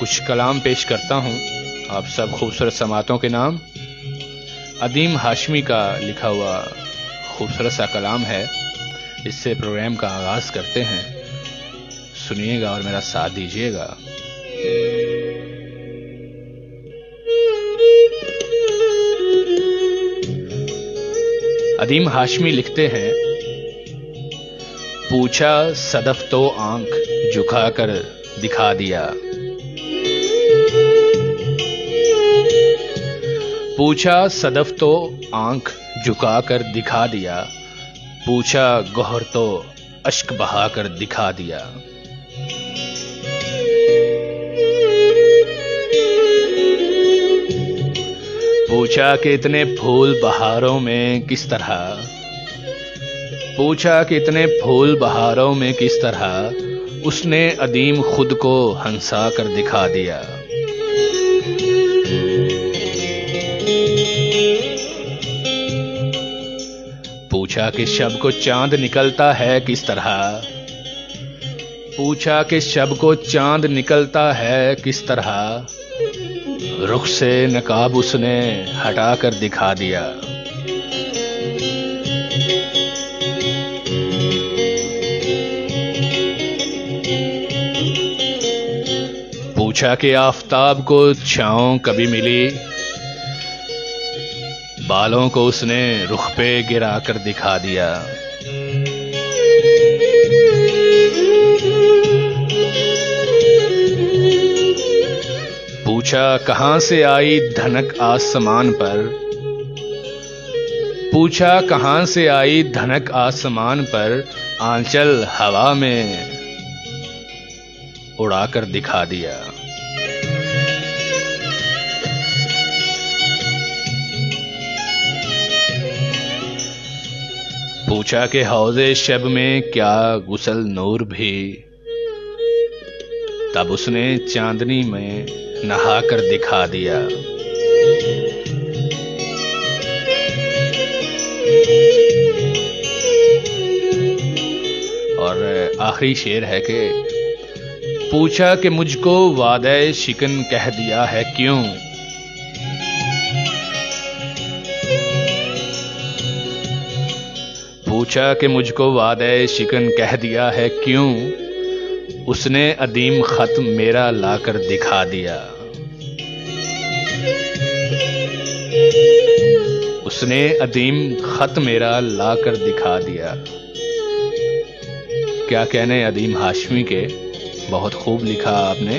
کچھ کلام پیش کرتا ہوں آپ سب خوبصورت سماعتوں کے نام۔ عدیم ہاشمی کا لکھا ہوا خوبصورت سا کلام ہے، اس سے پروگرام کا آغاز کرتے ہیں، سنیے گا اور میرا ساتھ دیجیے گا۔ عدیم ہاشمی لکھتے ہیں، پوچھا صدف تو آنکھ جھکا کر دکھا دیا، پوچھا صدف تو آنکھ جھکا کر دکھا دیا، پوچھا گوہر تو اشک بہا کر دکھا دیا۔ پوچھا کہ اتنے پھول بہاروں میں کس طرح، پوچھا کہ اتنے پھول بہاروں میں کس طرح اس نے عدیم خود کو ہنسا کر دکھا دیا۔ پوچھا کہ شب کو چاند نکلتا ہے کس طرح، پوچھا کہ شب کو چاند نکلتا ہے کس طرح رخ سے نقاب اس نے ہٹا کر دکھا دیا۔ پوچھا کہ آفتاب کو چھاؤں کبھی ملی، بالوں کو اس نے رخ پہ گرا کر دکھا دیا۔ پوچھا کہاں سے آئی دھنک آسمان پر، پوچھا کہاں سے آئی دھنک آسمان پر آنچل ہوا میں اڑا کر دکھا دیا۔ پوچھا کہ حوض شب میں کیا غسل نور بھی، تب اس نے چاندنی میں نہا کر دکھا دیا۔ اور آخری شعر ہے کہ پوچھا کہ مجھ کو وعدہ شکن کہہ دیا ہے کیوں، پوچھا کہ مجھ کو وعدہ شکن کہہ دیا ہے کیوں، اس نے عدیم خط میرا لا کر دکھا دیا۔ اس نے عدیم خط میرا لا کر دکھا دیا۔ کیا کہنے عدیم ہاشمی کے، بہت خوب لکھا آپ نے۔